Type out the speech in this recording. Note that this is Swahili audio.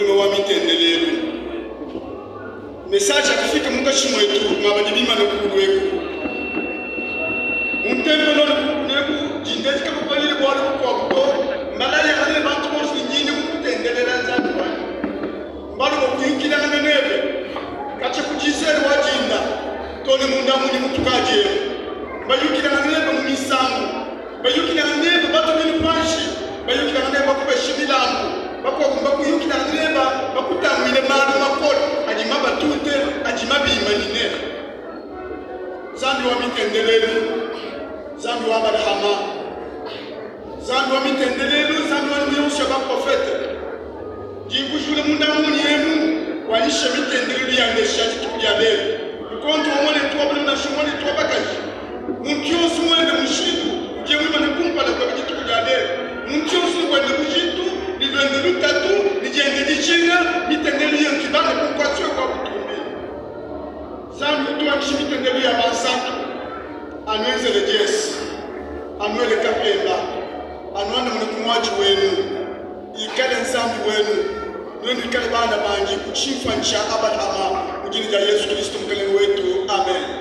mulimo wa mitendelelo message akifika munga chimwetu ngabadibima nokulweku umtembe no neku jindezi kama kweli bwana kwa kuto malaya hali bantu bosi nyinyi kutendelela nzatu bwana mbalo kuyikira nganebe kache kujisera wajinda tone munda muni mutukaje bayukira nganebe mumisango bayukira nganebe bato bini panshi bayukira nganebe bakubeshimilambo bakwagomba kuyukira nganebe bakutamwile mali makolo ajima batute ajima bimanine zambi wa mitendelelo zambi wa barahama zambi wa mitendelelo zambi wa mirusha ba profete jingujule munda muni yenu walisha mitendelelo ya ngeshaji kibya leo ukonto wamone tuwabule na shumone tuwabakaji munkiosu mwende mushitu jewe mane kumpala kwa bijitu kibya leo munkiosu mwende mushitu lidwende lutatu lijende lichinga mitendelelo ya nkibane kumkwatwe kwa kutumbi zambi utuwa kishi mitendelelo ya bansatu anweze lejesi anwele kapemba anwana mune kumwaji wenu ikale nzambi wenu nwenu ikale bana banji kuchifa ncha abalama mujini ja Yesu Kristo mkaleni wetu amen.